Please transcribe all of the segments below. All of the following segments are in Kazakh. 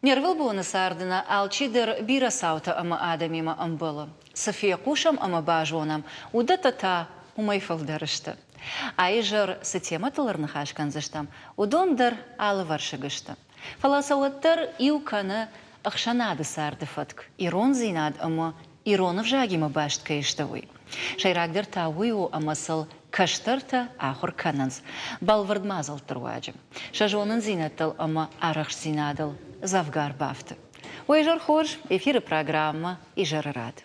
Нервил буна сардина, алчидер бира саута ама адамима амбала. София кушам ама бажонам, удата умайфалдарышта. Айжыр сетема тылырнахашкан заштам, удондар алы варшыгышта. Фаласауаттар иуканы ахшанады сарды фатк. Ирон зинад ама иронов жагима башт иштавуй. Шайрагдер тауйу амасыл каштырта ахур кананс. Балвардмазал труаджим. Шажонын зинаттал ама арах зинадал. Завгар бафта. Уйжар хож, эфиры программа и рад.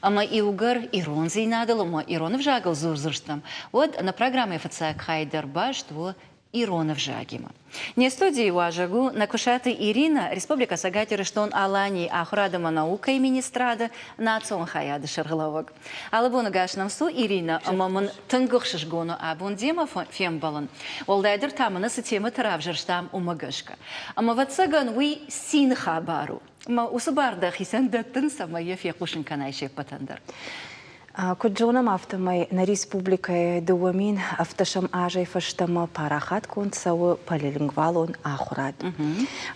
Ама иугар ирон зинадал, ама иронов жагал зурзырштам. Вот на программе ФЦК Хайдар Баш, то иронов жагима. Не студии важагу на кушаты Ирина, Республика Сагатиры, что он Алани, Ахрадама наука и министрада, национ хаяды шаргалавак. Алабуна гашнам су Ирина, амаман тынгухшишгону абун дема фембалан. Олдайдыр тамана сетема таравжырштам умагашка. Ама ватсаган уи син хабару. Ма усубарда хисан даттын сама ефекушин канайшек патандар. كجونا مافتماي نريسبوبليكا دوامين افتشم اجي فشتما باراخات كنت سو باليلينغوالون اخراد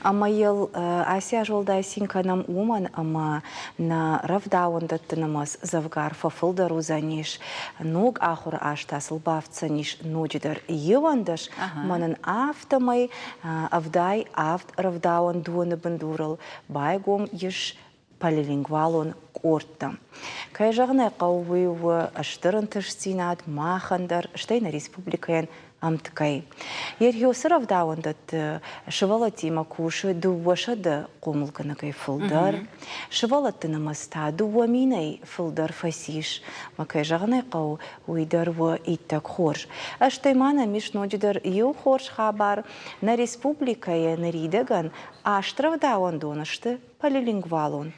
اما يل اسيا جولدا سинканам уман ама на равдаун даттынамас завгар фафылдару заниш нуг ахур аштасыл бавцаниш нуджидер йывандаш манын автомай авдай авт равдаун дуны бандурал байгом еш полилингвалон корта. Кайжагна кауви в аштырын тышсинат махандар штейна республикаен амткай. Ерхиосыров даундат шывалатима куши дувашада комулганагай фылдар. Шывалатына маста дуаминай фылдар фасиш. Ма кайжагна кау уйдар в иттак хорж. Аштаймана мишнодидар ю хорж хабар на республикаен ридаган аштрав даундонашты полилингвалон.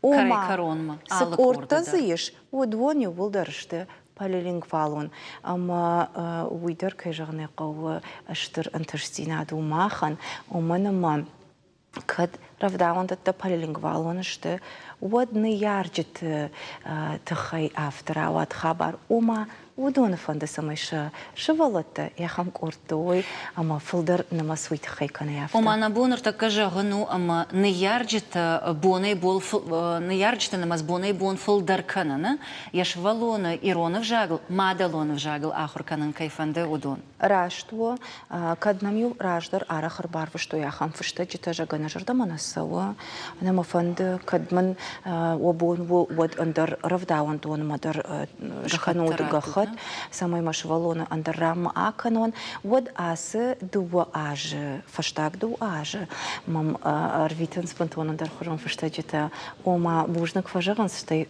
Карайкаронма. Сыкорта зыеш, удвоню вулдарышты полилингвалон. Ама уйдар кайжагны кау аштыр антырстинаду махан, уманама кад равдаондатта полилингвалон ашты уадны ярджит тахай автора уад хабар ума удон фонда самайша шывалатта яхам кортой ама фылдар намасуйт хайкана яфта. Ома на бонар така жагану ама не ярджита бонай бол не ярджита намаз бонай бон фылдар канана яш валона иронов жагл мадалонов жагл ахур канан кайфанде удон. Раштво каднамю раждар арахар барвы что яхам фышта жита жагана жардама насава нама фонда кадман обон вот андар равдаун дон мадар жахану дгахат самой машвалона андаррам аканон вот асы дуа аж фаштаг ду аж мам арвитен спонтон андар хорон фаштаджита ома бужнак фажаганс стай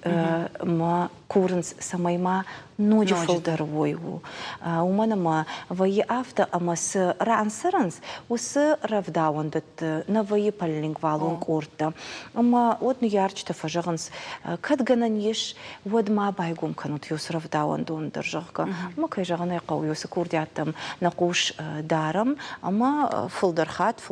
ма курнс самой ма ночи фолдервойу уманама ваи авто амас рансаранс ус равдаун дат на ваи полилингвалон корта ама вот ну ярчта фажаганс кадгананеш вот ма байгум канут юс равдаун дон держахка ма кайжагана кау юс курдятам нақуш дарам ама фолдерхат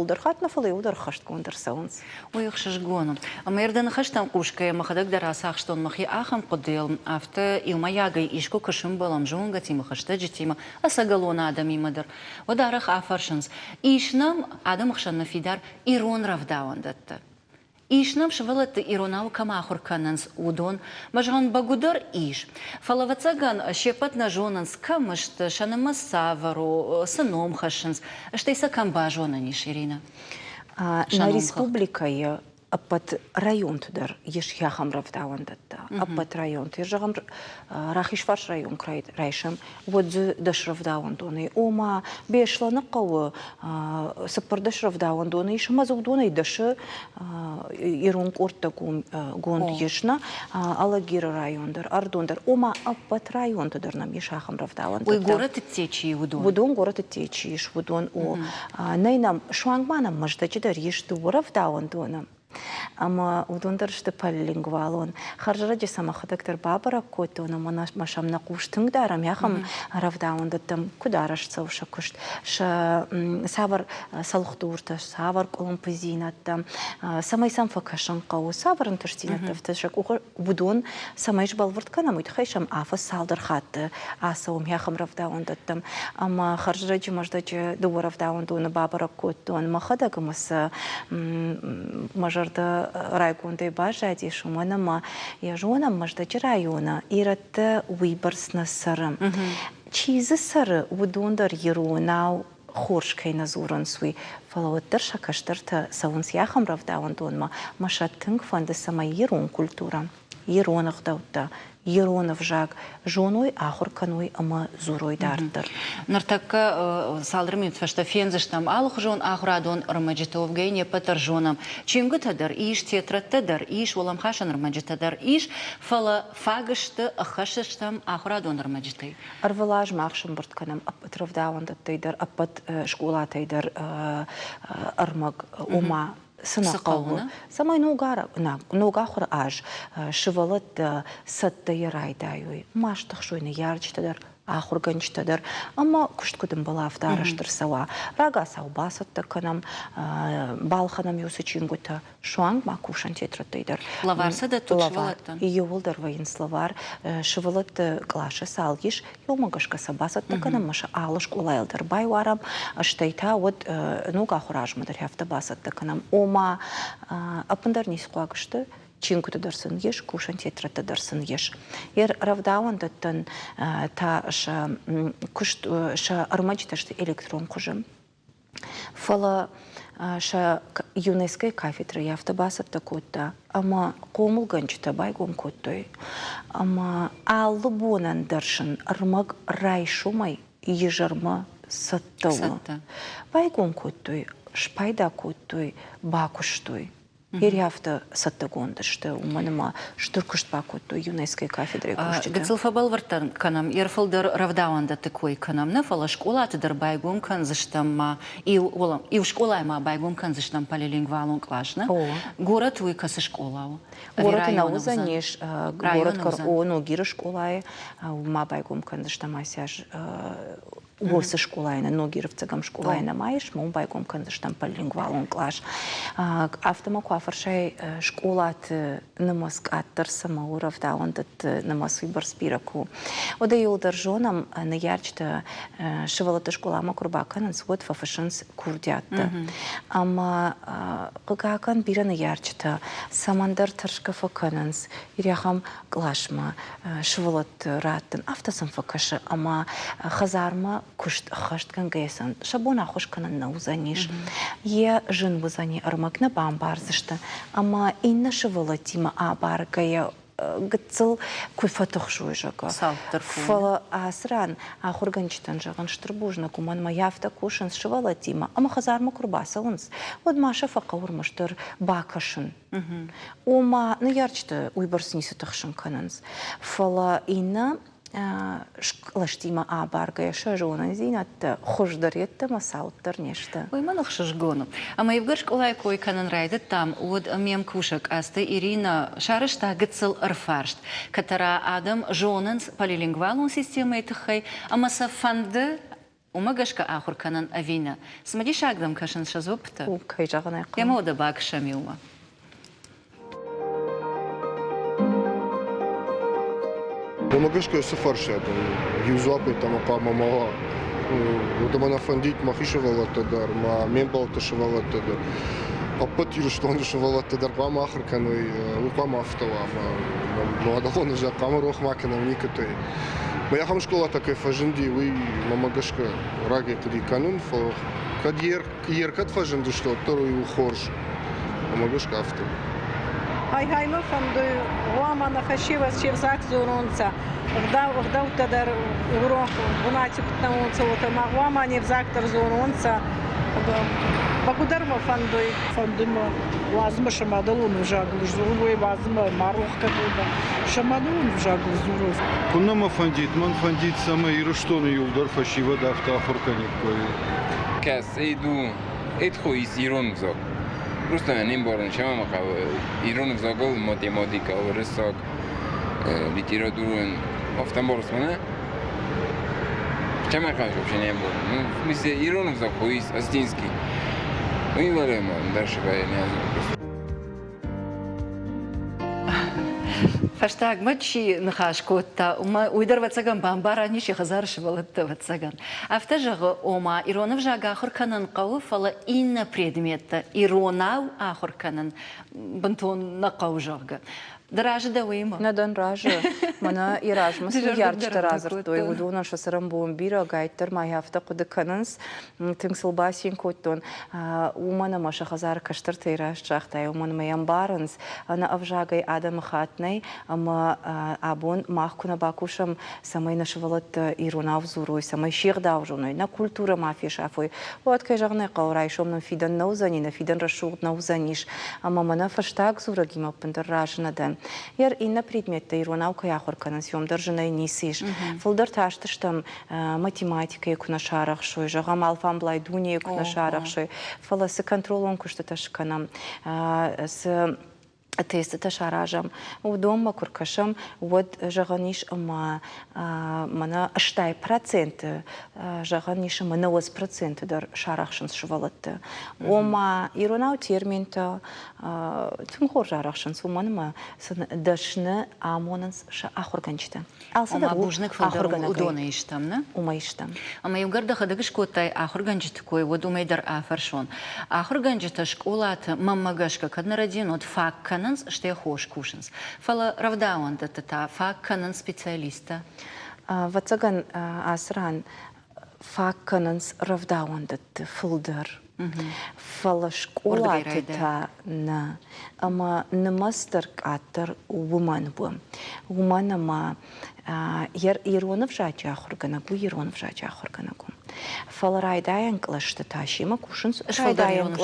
на фолеудер хашт кондерсаунс ой хшжгону ама ердан хаштам кушка махадак дарасах что он махи ахам кодел авто и маягай ишко кашым балам жонга тима хашта житима асагалона адами мадар ударах афаршанс ишнам адам хшанна фидар ирон равдаун датта ишнам швалат иронау камахур кананс удон мажган багудар иш фалавацаган щепат на жонанс камышт шанама савару сыном хашанс штейса камба жона ниш Ирина на республикае апат район тудар еш яхам равдаун датта апат район тержагам рахишваш район крайт райшам вот даш равдаун доны ома бешлана кау сапардаш равдаун доны шамазук доны даш ирун корта гон ешна алагир райондар ардондар ома апат район тудар нам ешахам равдаун ой город течи удон будон город течи ш будон о найнам швангманам маждачидар еш ду равдаун дона Ama udundar işte polilingvalon. Harjaraji sama dr. Barbara Kotona mana masham naqushtың дарам яхам равдаундатам кудараш цауша кушт. Ша савар салхтурта, савар колумпозинатта, самай сам факашан қау савар анташтинатта вташак будун самайш балвырткана мутхайшам афа салдар хатты асаум яхам равдаундатам. Ама харжраji маждачи дуа равдаундуна Barbara Kotona махадагамас мажарда райгундай бажади шуманама я жонам маждачи района иратта уйбарсна сарам. Чизы сары удундар ерунау хоршкай назуран суй фалауаттар шакаштарта саунс яхам равдаундунма машаттынг фанды сама ерун культура еронах даутта еронов жаг жоной ахурканой ама зурой дартыр. Нартакка салдырмит фашта фензыштам алых жон ахрадон рмаджитов гейне патар жонам. Чимгы тадар иш тетрат тадар иш волам хашан рмаджитадар иш фала фагышты ахашыштам ахрадон рмаджитай. Арвалаж махшым быртканам апат равдаундаттайдар апат школатайдар армаг ума сынақауы. Самай нугахыр аж шывалыт сатты ярайдайуй. Маштық шойны ярчтадар, ахурганчтадар. Ама күшткудым была автараштыр сауа. Рага сау басатты канам, балханам юсы чингута. Шуанг макушан тетраттайдар. Лаварса да тут шывалыттан. Июлдар вайын словар. Шывалыт глаша салгиш. Йомагашка сабасатты канам. Маша алыш кулайлдар байварам. Аштайта вот нугахыр ажмадар яфта басатты канам. Ома апындар нисқуагышты. Чинкуты дарсын еш, кушан тетраты дарсын еш. Ер равдауандаттан та ша армачиташты электрон кужым. Фала ша юнескай кафедра яфта басатты кутта. Ама комулганчыта байгом куттой. Ама аллы бонан даршын армаг рай шумай ежарма саттауы. Байгом куттой, шпайда куттой, бакуштой. Иряфта саттагондашты уманыма штуркушт бакуту юнескай кафедры куштита. Гацилфабал вартан канам ерфалдар равдауанда такой канам на фала школа тыдар байгон канзыштам и в школа ма байгон канзыштам полилингвалун клашна. Город уйкасы школа. Город науза ниш город карону гира школай ма байгон канзыштам асяж Госы школайна, ногировцагам школайна маиш, мон байгом канзыштам полилингвалун клаш. Автомаку афаршай школат намаск аттар самау равдауандат намас вибарспираку. Ода юлдар жонам на ярчта шывалата школама курбакананс вот фафашанс курдятта. Ама гагакан бира на ярчта самандар таршка факананс иряхам клашма шывалат раттан автосам факаша ама хазарма кушт хашткан гейсан шабона хошканан наузаниш е жын вузани армакна бамбарзышты ама инна шывалатима абаргая гыцыл куйфатых жуйжага фала асран ахурганчтан жаган штырбужна куман маявта кушан шывалатима ама хазарма курбасалынс вот маша факаурмаштыр бакашын ома ну ярчты уйбарснисы тахшын кананс фала инна лаштима абарга яша жона зинат хождаретта масауттар нешта. Ой, манах шажгону. А мои вгар школай кой канан райдет там от мем кушак асты Ирина шарышта гыцыл арфаршт. Катара адам жонанс полилингвалун система этихай, а маса фанды умагашка ахур канан авина. Смади шагдам кашан шазопта. Кай жагана. Я мода бак шамилма. Помогашка сафаршат, юзапы там апама мала. Вот она фандит махишевала тадар, ма мембал ташевала тадар. Апат юрштон шевала тадар, пама ахрканой, упама автова, ма адалон же камерох макина никотой. Моя хам школа такая фаженди, вы мамагашка раги кади канун, кадьер кад фаженди что, второй ухорж, мамагашка автова. Ай ну фанды лама на хашива чевзак зуронца. Вдав тадар урок вунати птаунца вот лама не взактор зуронца. Багударма фандыма лазма шамадалун вжагл зурой лазма марухка да шамадалун вжагл зурой. Кунама ман фандит самая ируштона юлдар фашива дафта ахурканик кой. Кас эйду эдхо из иронзо. просто ним борон шама мақав ирон взагал математика рисок литературу офтан борс мана шама мақав вообще не борон ну мисля ирон взахуис астинский ну и валема дальше бай не азу Фаштаг матчи нахашкота ума уйдервацаган бамбара ниши хазарш валаттавацаган. Автажага ома иронов жага ахурканан қауыфала инна предметта иронау ахурканан бантон нақау жага. Дража да уйма. Надан ража. Мана и ражмас ярчта разыр той удуна шасарам бомбира гайтер май хафта куды кананс тыңсыл басин коттон умана маша хазар каштыр тейраш чахтай умана маям баранс ана авжагай адам хатнай ама абон махкуна бакушам самай нашвалат иронав зуруй самай шигдав жуной на культура мафия шафой вот кай жагнай каурай шом на фидан наузани на фидан рашуд наузаниш ама мана фаштаг зурагима пендер ражнадан Яр инна предметта иронаука яхурканан съем держанай нисиш. Фолдер таштыштам математика якуна шарах шой, жагам алфам блайдуни якуна шарах шой. Фаласы контролон кушта ташканам с тесты шаражам. Удома куркашам вот жаганиш ама мана аштай проценты жаганиш ама 90% дар шарахшин швалатты. Ома иронау терминта тумхор жарахшин суманма дашны амонанс ша ахурганчта. Ома бужник фалдар удона иштам, на? Ума иштам. Ама югарда хадагыш котай ахурганчт кой вот умейдар афаршон. Ахурганчта школата маммагашка каднарадин от факкананс что я хош кушанс. Фала равдаун та факкананс специалиста. Вацаган асран факкананс равдаун фулдар. Фала школа та на ама намастер катер уманбу. Уманама яр иронов жача ахурганагу иронов жача ахурганагу. Фала райдаян клашта ташима кушанс райдаян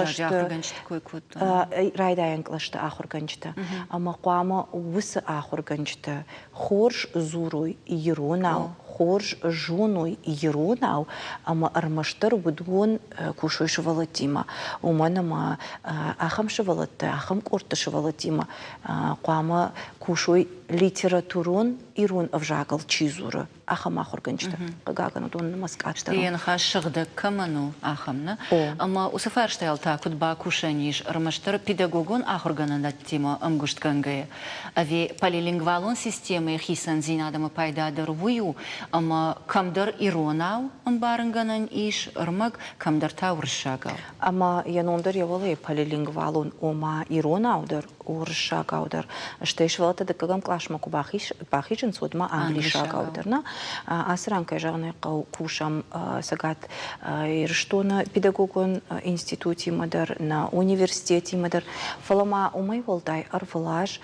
клашта ахурганчта. Ама қуама усы ахурганчта. Хорш зуруй иронау. Хорш жунуй иронау. Ама армаштар будун кушуй швалатима. Уманама ахам швалатта, ахам корта швалатима. Қуама кушуй литературон ирон авжагал чизура. Ахам ахурганчта. Қагагану дон маскатта. Хаш шагда каману ахамна. Ама усафарштайл такут ба кушаниш армаштар педагогон ахургананда тема амгушткангая. Ави полилингвалон системы хисан зинадама пайда дарвую. Ама камдар иронау амбаранганан иш армаг камдар тауршагал. Ама яномдар явалы полилингвалон ома иронаудар уршагаудар. Штейшвалата декагам клашмаку бахишин судма англишагаудар. На асранка жагнай кушам сагат ирштона педагогон институте мадар на университете мадар фалама умай волдай арвлаж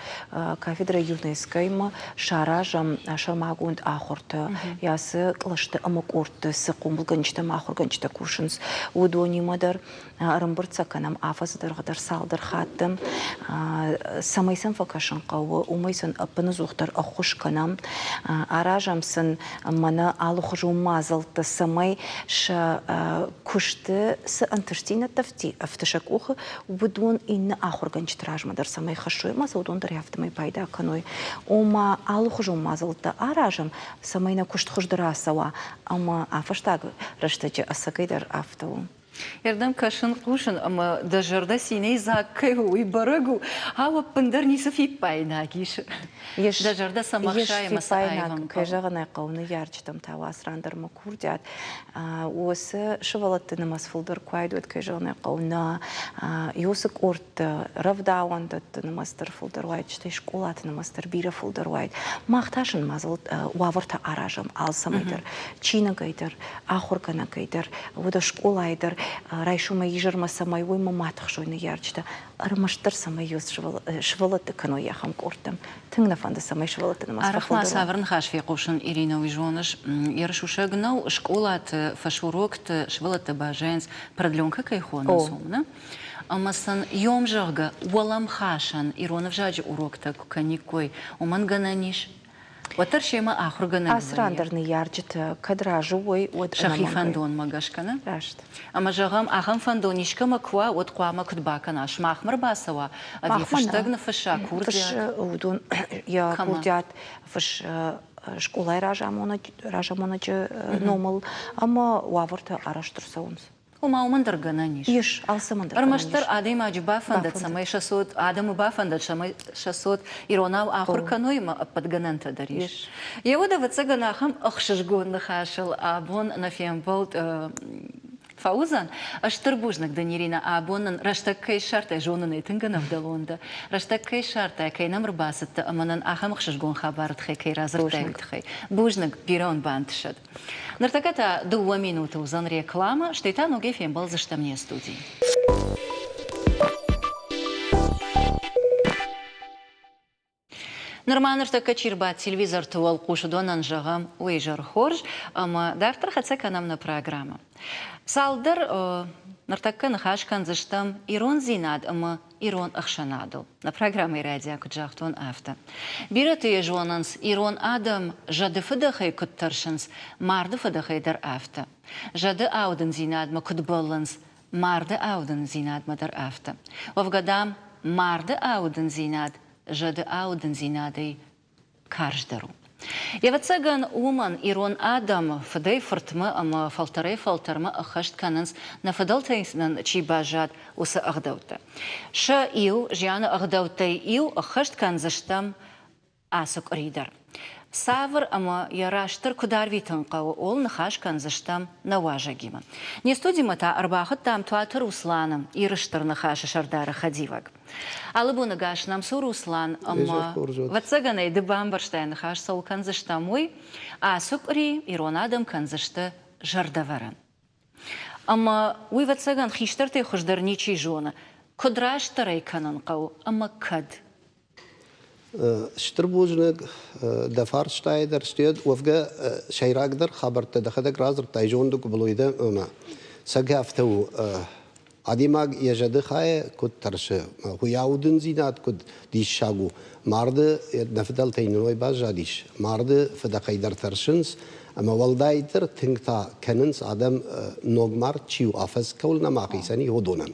кафедра юнескайма шаражам шармагунд ахорта ясы клашты амакорты сыкумбулганчта махурганчта кушинс удони мадар рамбурца канам афаздар гадар салдар хаттым самайсан факашын кавы умайсан апынызухтар ахуш канам аражамсын мана алухжумазалты самай ша кушты с антыштина тафти автошакуха будун инна ахурганч тражмадар самай хашуй мазалдун дар яфтымай пайда каной ома алухжумазалты аражам самай на кушт хуждрасава ама афаштаг раштачы асакайдар автоу. Ярдам кашын кушын, ама дажарда синей заккайу и барагу, ава пандарни софи пайна киш. Дажарда самахшай маса айвам. Кайжагана кауны ярчтам тавасрандар макурдят. Осы шывалатты намаз фулдар кайдует кайжагана кауна. Йосык орт равдауандат намастар фулдар вайт, штай школат намастар бира фулдар вайт. Махташын мазал уаварта аражам алсамайдар. Чина гайдар, ахургана гайдар, вода школа айдар. Райшума ежерма самай ойма матхшойны ярчта. Армаштар самай юз швалаты кано яхам кортам. Тыңна фанда самай швалаты намаз. Арахма саврн хашфи кушын Ирина Уйжоныш. Яршуша гнау школат фашурокт швалаты баженс продленка кайхона сумна. Амасан йомжарга уалам хашан Иронов жаджи урокта куканикой. Уман гананиш. وترشيما آخر جنا أسراندرني يارجت كدراجو وي ود شخي فندون مجاشكنا راشت أما جغم أخم فندونيش كما كوا وتقوى ما كتباكنا شماخ مرباسوا أدي فشتغن فشا فش ودون يا كورديات فش شكولا راجامونا نومل أما وافرت أراشتر سونس وما ومندر جنانيش يش ألسمندر أرمشتر آدم أجبا فندت سماي شسود آدم با فندت سماي شسود إيروناو آخر كانوي ما أبد جنان تدريش يودا بتسجنا خم أخشش جون نخاشل أبون نفيم بولد فاوزان أشتر بوجنك دنيرينا أبون رشتك كي شرطة جونن يتنجن أفضلوندا رشتك كي شرطة كي نمر باسط أمانن أخم أخشش جون خبرت خي كي رازر تايت خي بوجنك بيرون باندشد نرتقتا 2 минуты узан реклама штейта ноги фем был за что мне студии Нормально, что качирба телевизор туал кушудон анжагам уйжар хорж, ама дартар хацека нам на программа. Салдер нартакка нахашкан заштам ирон зинад, ама ирон ахшанадл. На программе радио куджахтон авто. Бираты ежуананс ирон адам жады фыдахай куттаршанс, марды фыдахай дар авто. Жады ауден зинад ма кутбаланс, марды ауден зинад ма дар авто. Вавгадам марды ауден зинад, жады ауден зинадей карждару. Явацаган уман ирон адам фадей фортма ама фалтарма ахашт кананс на фадалтайснан чи бажат уса ахдаута. Ша ил жиана ахдаутай ил ахашт кан заштам асук ридер. Савр ама яраштыр кудар витанқау ол нахаш кан заштам наважа гима. Не студимата арбахат там туатыр усланым ирыштыр нахаша шардара хадивак. Алыбу нагаш нам сур услан ама ватсаганай дыбам барштайн нахаш сол кан заштамуй асук ри ирон адам кан зашты жардаваран. Ама уй ватсаган хиштыр те хуждар ничи жона. Кудраштрай кананқау ама кад. شتربوجنك دفار شتايدر ستيد وفقا شيراقدر خبرت دخدك رازر تايجوندك بلويدا وما سقافتو عديماغ يجد خاية كد ترش هو يعودن زينات كد ديش شاقو مارد نفدل تينوي باجا ديش مارد فدقايدر ترشنس اما والدايدر تنكتا كننس عدم نوغمار تشيو افز كولنا ماقيساني هدونن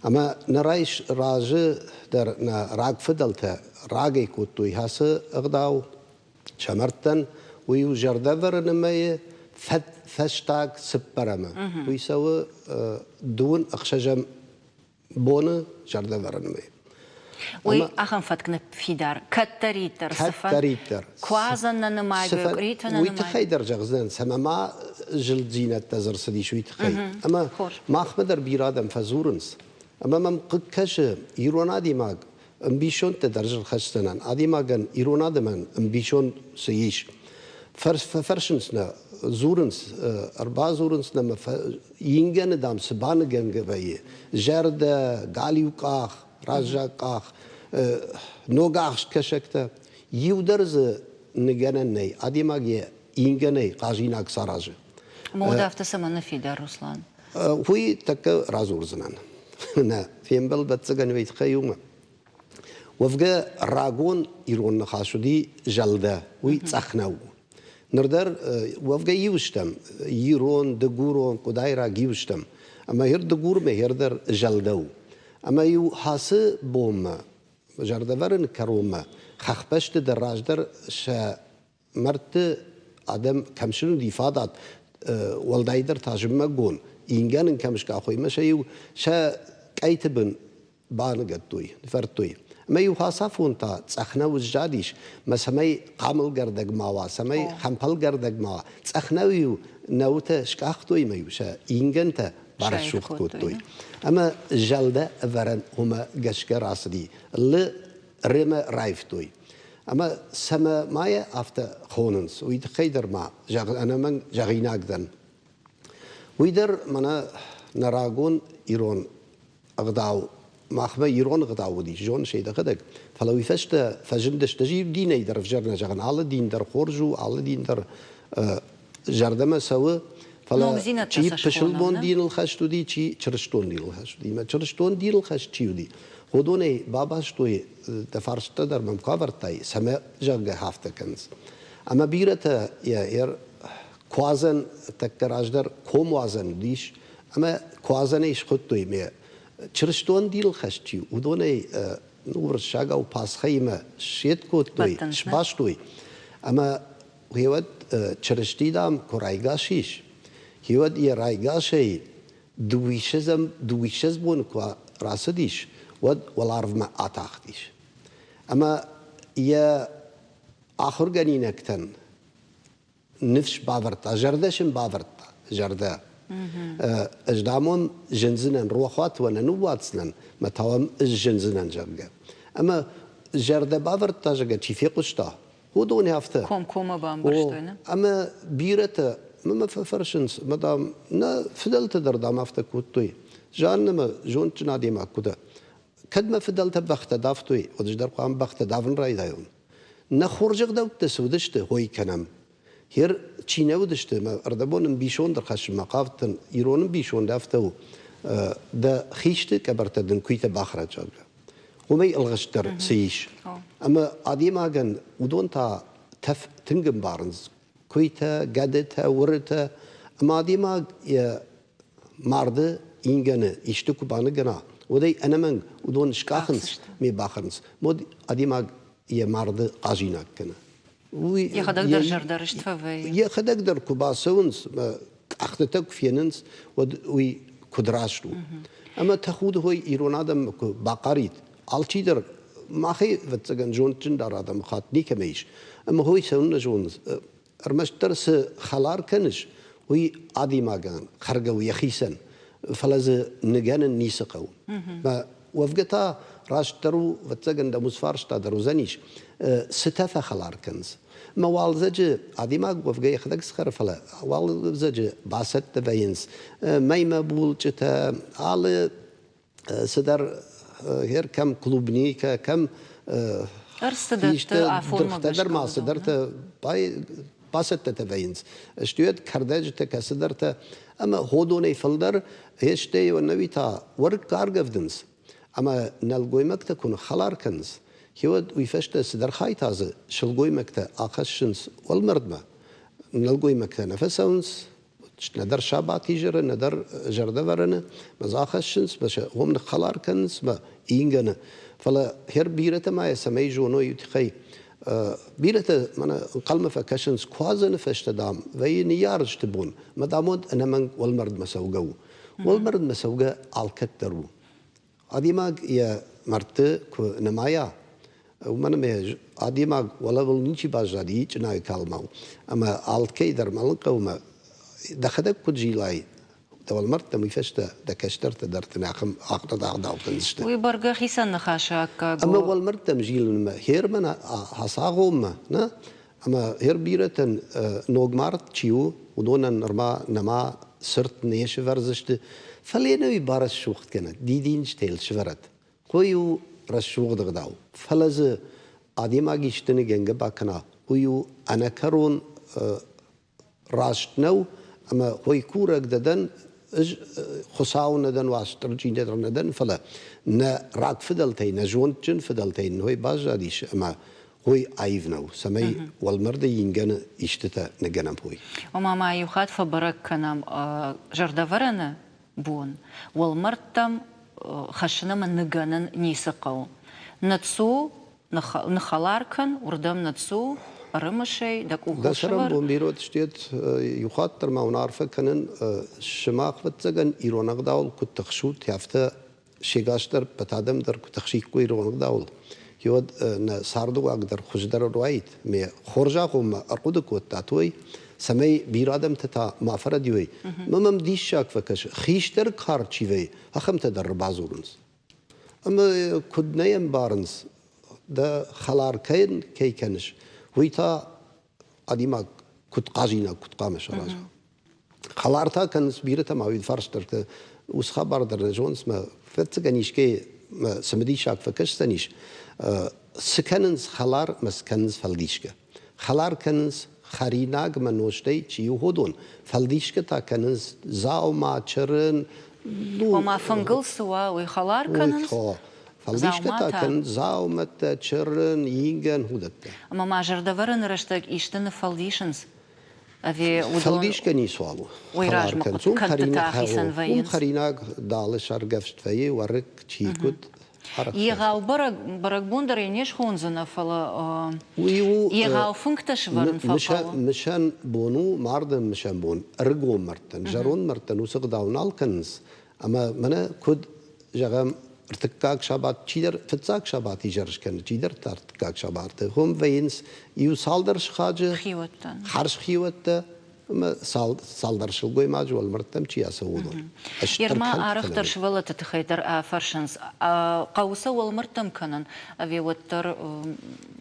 اما نرايش راج در راق فدلتا راقي كوتوي هاس اغداو شمرتن ويو جردفر نماي فشتاك سبرما ويسوي دون اخشجم بون جردفر نماي وي اخن فتكنا في دار كتريتر كتريتر كوازن نماي بقريتن نماي ويتخيدر جغزان سما ما جلد زينة تزر سدي شوي تخيل اما ما اخمدر بيرادم فزورنس اما ما مقكش يرونا ديماغ امبيشون تدرج خشتنان ادي ماغن ايرونا دمن امبيشون سيش فرشنسنا زورنس اربع زورنس نما ينجن دام سبان جنگبي جرد غاليوقاخ راجاقاخ نوغاخ كشكتا يودرز نگنني ادي ماغي ينجني قاجيناك ساراج مودافت سمن في دار رسلان هوي تك رازورزنان نا فيمبل بتسغن ويت خيوم وفقا راغون يرون نخاشودي جلده ويتسخناو نردر وفقا يوشتم يرون دغورون قداي راغ يوشتم اما هير دغور ما هيردر جلدو اما يو حاس بوم جردورن كروما خخبشت دراجدر ش مرت ادم كمشن ديفادات والدايدر تاجم مغون ينغن كمش كاخوي مشيو ش كايتبن بانغتوي فرتوي ما يوحاسفون تا تسخنا وجاديش ما سمي قامل گردگ ماوا سمي خمپل گردگ ماوا تسخناويو نوتا شكاختوي ما يوشا ينگنتا بارشوخ كوتوي اما جلده ورن هما گشك راسدي ل رما رايفتوي اما سما مايا افتا خوننس ويتخيدر ما انا من جغيناقدن ويدر منا نراغون ايرون اغداو ماخما يرون غداودي جون شيء دخدك فلو يفشت فجندش تجيب دين يدر فجرنا جغن على دين در خورجو على دين در جردما سوا فلا شيء بشلبون دين الخشتو دي شيء چرشتون دين الخشتو دي ما چرشتون دين الخشتو دي خودونی باباش توی دفارشته در ممکاورتای سمه جنگ هفته کنز اما بیرته یا کوازن تکراج در کوموازن دیش اما کوازنیش خود توی می چرشتون دیل خشتی و دونی نور شاگا و پاسخی ما شیت کود توی شباش توی اما هیواد چرشتی دام کرایگاشیش هیواد یه رایگاشی دویشز بون که راسدیش والعرف ما آتاختیش اما یه آخر گنی نکتن نفش باورتا جردشم باورتا جرده اجدامون جنزنن روحات و ننواتسنن ما توام جنزنن جرده اما جرده باورتا جرده چیفی قشتا هو دوني هفته كوم بام برشتوينه اما بيرته ما فرشنس مدام نا فدلت دردام هفته كوتوي جان ما جون تنادي ما كودا كد ما فدلت بخت دافتوي ودش در قام بخت دافن راي دايون نا خرجق داوت تسودشت هوي كنم هير چينه ودشت ما اردبون بيشون در خش مقافتن ايرون بيشون دافتو دا خيشت كبرت دن كويت باخره جاga ومي الغشتر سيش اما عادي ما كان ودون تا تف تنجم بارنز كويتا قدتا ورتا اما عادي ما يا مرد إنجنا يشتكوا بانجنا ودي أنا من ودون شكاخنس مي باخرنس مود عادي ما يا مرد قاجينا كنا يخدك در جردرشت فوي يخدك در كوباسونس أختك فيننس وي كدراشلو اما تخود هوي إيرون آدم باقاريت alçi der mache wird sagen jonchen der adam hat nie kemisch aber hoi sonne jons ermester se khalar kenish hoi adi magan kharga و يخيسن فلز نگن نيسقو ما وفقتا راشترو وتسجن ده مسفارشتا دروزنيش ستة خلار كنز ما والزج ادي ما وفقي خدك سخر فلا والزج باست تبينس ما مبول جتا على صدر هير كم كلوبني كم ارستدت عفوا در ما صدرت باي باست تبينس اشتيت كردج تكسدرت اما هودوني فلدر هشتي ونويتا ورك كارغفدنس اما نلقوي مكتا كون خلار كنز هيود ويفشت صدر خايتاز شلقوي مكتا اخشنس والمردما نلقوي مكتا نفسونس ندر شابات يجر ندر جردورنا مزاخشنس باش هم خلار كنس ما إنجنا فلا هير بيرته ما يسمي جونو يتخي بيرته منا قلم فكشنس كوازن فشتدام وي نيارج تبون ما دامود انا من والمرد مسوقو والمرد مسوقه الكترو ادي ما يا مرت نمايا ومن ما ادي ما ولا ولنشي باجادي جنا كلمه اما الكي در ملقه وما دخدك كجيلاي تول مرت ميفشت دكشترت درت ناخم اقرد اقدا وكنشت وي برغ خيسن خاشاك اما ول مرت مجيل هير من حساغوم نا اما هير بيرتن نوغ مارت تشيو ودون نرما نما سرت نيش ورزشت فلينوي بارس شوخت كنا دي دين شتيل شورت كويو رشوغ دغداو فلز اديما گيشتن گنگ باكنا كويو انا كرون راشتنو اما هوي كورك ددن خصاو ندن واشتر جيندر ندن فلا نا راك فدلتين نجون جن فدلتين هوي باجاديش اما هوي ايفنو سمي والمرد ينجن اشتتا نجنم هوي وما ما يخات فبرك كنام جردورنا بون والمرتم خشنا من نجنن نيسقو نتسو نخلاركن وردم نتسو رمشي دك ده سرم بومبيرو تشتيت يخاطر ما ونعرفه كنن شماق بتزغن ايرونق داول كنت تخشوت يافته شيغاشتر بتادم در كنت تخشيك كو ايرونق داول يود ن ساردو اقدر خجدر رويت مي خرجا قوم ارقد كو تاتوي سمي بيرادم تتا مافرد يوي ممم ديش شاك فكش خيشتر كارچيوي اخم تدر بازورنس اما كدنيم بارنس ده خلار كين كي كنش ويتا أديما كنت قاجينا كنت قامش راجع خلارتا كان سبيرتا ما ويد فرشترت وس خبر در جونس ما فتسكنيش كي ما سمدي شاك فكش سنيش سكننز خلار مسكنز فلديشكا خلار كنز خريناق منوشتي تشيو هودون فلديشكا تا كنز زاو ما تشرن وما فنقل سوا ويخلار كنز Faldischka taken zaumette, chirren, ingen, hudatte. Ama majer da varın rıştık işten foundations. Avi Faldischka ni swalo. Oiraj ma kanta hisan vayin. Kharina dalish argafst vayi warrik chikut. Iegal barag bundar inish hunzana fala. ويو Iegal funktash varın fala. مشان بونو ماردن مشان بون ارجو مرتن جرون مرتن وسقداون الكنز اما منا كود جغم ارتكاك شابات تشيدر فتزاك شابات يجرش كان تشيدر تارتكاك شابات هم فينس يو سالدرش خاجه خيوتن. حرش خيوت ما سالدرش الجوي ماجو المرتم تشي اسودون Yerma araxtar shvala tatxaytar farshans qawsa wal martam kanan avi wattar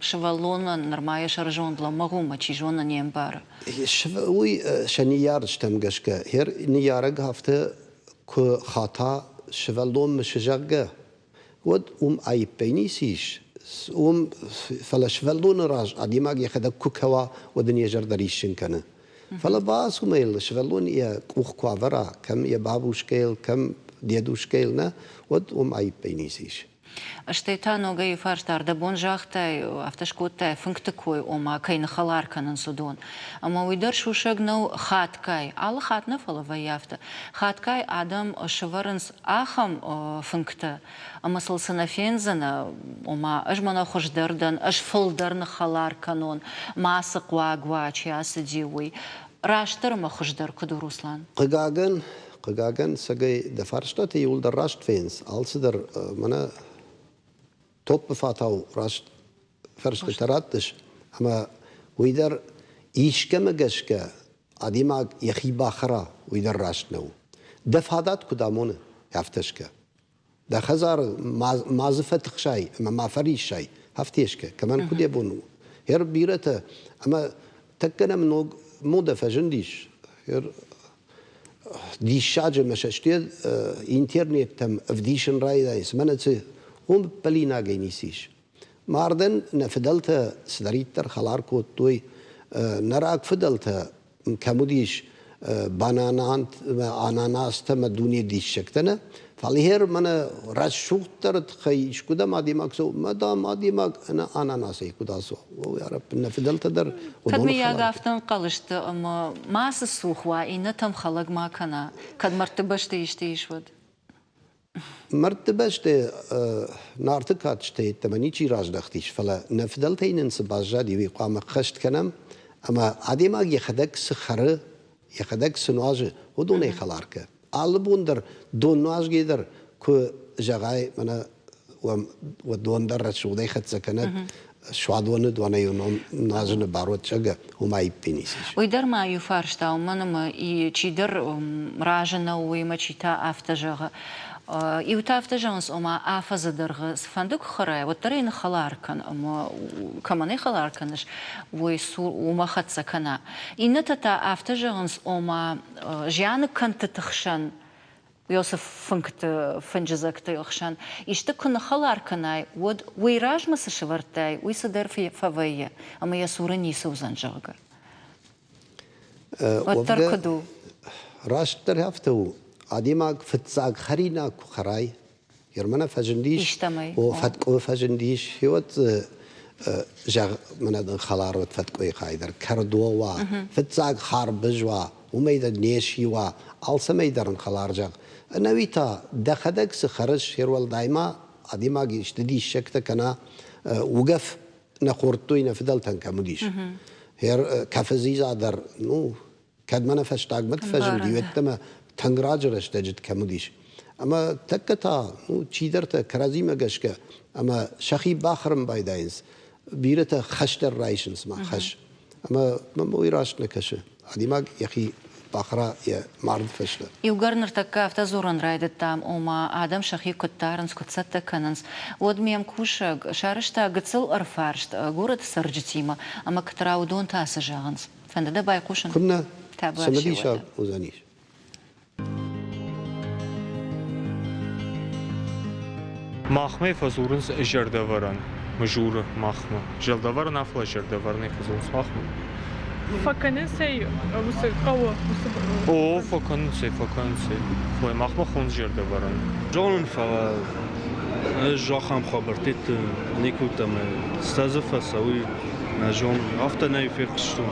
shvalona normaya sharjondla maguma chijona niembar. وي شنيار شتمجشك هير نيارج هفته خاطا شفلون مشجعه ود اي بينيسيش فلا شفلون راج ادي ما يخد كوكوا ودنيا جردريشن كان فلا باس وميل شفلون يا كوخ كوافرا كم يا بابوشكيل كم ديدوشكيلنا ود اي بينيسيش Штейтано gai farshtar da bon jachtai aftashkotai funktakoi oma kai nahalar kanan sudon. Ama uidar shushag no khatkai al khatna fala vayafta. Khatkai adam shvarans aham funkta. Ama salsana fenzana oma ajmana khoshdardan ashfaldar nahalar kanon masa qwagwa chiasdiwi. Rashtar ma khoshdar kudu Ruslan. قجاجن سجى دفرشت يقول در راشت فينس als der منا توب بفاتاو راشت فرشت تراتش أما ويدر إيش كم جشكا عديما يخي باخرا ويدر راشت نو دفعات كدامونه يفتشكا ده خزار مازفة خشاي أما ما فريش شاي هفتيشكا كمان كده بونو هير بيرته أما تكنا من مودة فجنديش هير دي شاجة مشاشتيد انترنت تم افديشن راي دايس منت هم بلينا جينيسيش ماردن نفدلت سدريتر خلاركو توي نراك فدلت كموديش بانانانت اناناس تم دوني ديش شكتنا فالهير من رشوتر تخيش كده ما ديماك سو ما ديماك انا اناناسي كده سو يا رب نفدلت در Kad mi ja gaftan qalıştı ama masa suhwa ina tam khalag ma kana kad martabaşta işte işvad. مرتبه شته نارتکات شته تمنی چی راج دختیش فلا نفدلت این سبازجا دیوی قام خشت کنم اما عدیم اگه خدک سخره یخدک سنواج و دونه خلار که آلبون در دون نواج گیدر که جگای منا و دون در رشوده خد سکنه شوادونه دونه یونم نازن باروت چگه همای پینیسیش. Uidar ma ju farshta manama I chidar rajana uima chita aftajaga. I uta aftajans oma afazadarga sfanduk kharay watarin khalarkan ama kamane khalarkanish voi su uma khatsakana. Inata ta aftajans oma jana kantatkhshan Yosef funkt funjazakta yokhshan. İşte kuna khalarkanay wod uiraj masa shvartay uisadar favaya ama yasurani suzanjaga. Watar kudu. راشتر هفتو عديماك فتزاق خرينا خراي يرمنا فجنديش يشتمي. وفتقو فجنديش هوت جاغ من خلار وتفتقو خايدر كردوا فتزاق خاربجوا وميدا نيشيوا ألسا ميدرن خلار جاغ نويتا دخدك سخرج هيرول دايما عديماك يشتدي شكتا كنا وقف نخورتوين فدلتن كمديش هير كافزيزا در نو كاد ما نفشتاق متفجن ديوتما تنگراجرش تجد كمديش اما تكتا نو چيدرتا كرازي مگشكا اما شخي باخرم بايداينز بيرتا خشتر رايشنز ما خش اما ما ويراش نكشه عديماك يخي باخرا يا معرض فشله Югарнер така автозоран райдет там ома адам шахи коттарнс котсатта кананс одмиям кушаг шарышта гыцыл арфаршт город сарджитима ама катраудон таса жаганс фанда да бай кушан كنا تابع سمديشا شي وزانيش ماخمه فزورنس جردوارن مجور ماخمه جلدوارن افلا جردوارن فزورنس ماخمه فكنسي وس قوة او فکنسه فوی ماخمه خون جردوارن جون فلا جاخم خبرتيت نيكوتم استازف سوي نجوم افتنا يفيقشتو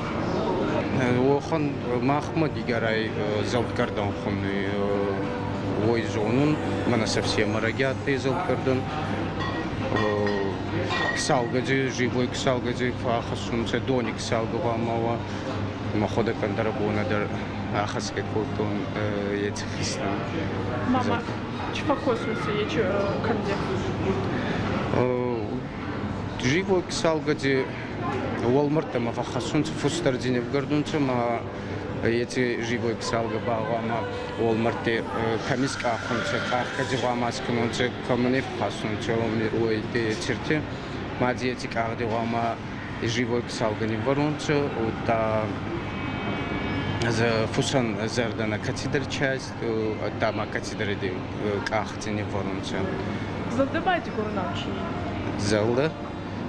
وخن محمد يقراي زلط كردن خمني ويزونون من совсем рогатый زلط كردن كسالجي живой كسالجي فاخسون سدوني كسالجي واموا ما خد كندربونا در اخس كتون يتخيستن Мама, чего космоса я че канде? живой كسالجي Walmart'ta ma faxasunç fustardine gardunça ma эти живой ксалга багама Walmart'te камиска хунça qarqaji vamas kununça kamne faxasunça ой те черте ma диети qardi vama живой ксалга не воронça та за фусан зардана катедр часть там катедры qardi не воронça Задавайте гурнавчи.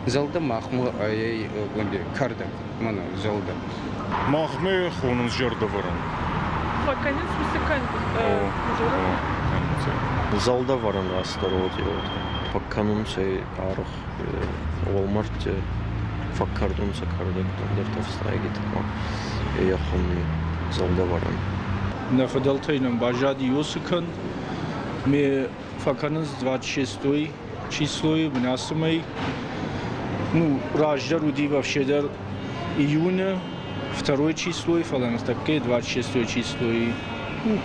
Залда махму ай гунди кардак мана залда. Махме хонун жердаваран. Факанец музыкант. Залда варан астародиот. Факанунце арх Walmart факкардунце кардак дертовстайги такма. Я хонни залда варан. Нафадалтайном бажади юсыкан ме факаныз 26 числой внасымай ну, Раждар удива в щедр июня, 2 число, фаланастаке, 26 число. Ну,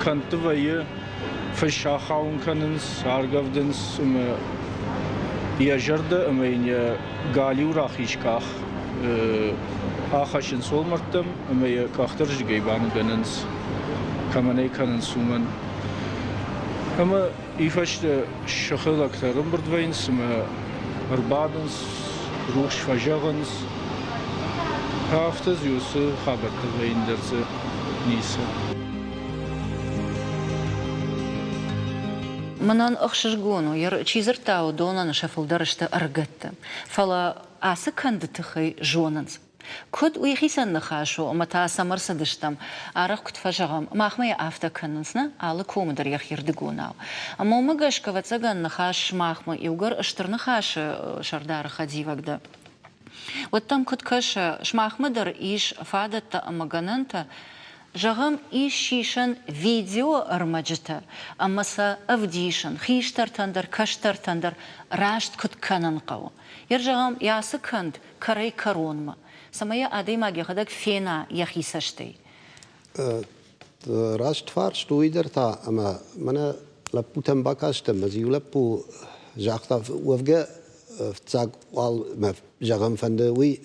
кантовые фашахаун каненс, аргавденс, я жарда, я галиу рахишках, ахашин солмартам, я кахтарж гейбан ганенс, каманей каненс уман. Ама ифашта шахалактарым бардвайнс, Арбаденс, Руш Фажагенс, Хафтаз Юсы, Хабарта Вейндерзе, Ниса. Манан ахшжгону, яр чизертау донан шафылдарышта аргатта. Фала асы кандытыхай жонанс. Код уйхисан нахашу, мата самарсадыштам, арах кутфажагам, махмая автоканансна, алы комадар яхирдыгунау. Ама умагашка вацаган нахаш махма иугар аштырнахаши шардара хадивагда. Вот там куткаша шмахмадар иш фадатта амагананта, жагам иш шишан видео армаджата, амаса авдишан, хиштартандар, каштартандар, рашт куткананкау. Яр жагам ясы канд, карай коронма. Самая адаймаги хадак фена яхисаштай. Раштфар штуидер та ама мана лапутам бакаштам мазиулапу жахта وفجأ فتاق وال جاهم فندوي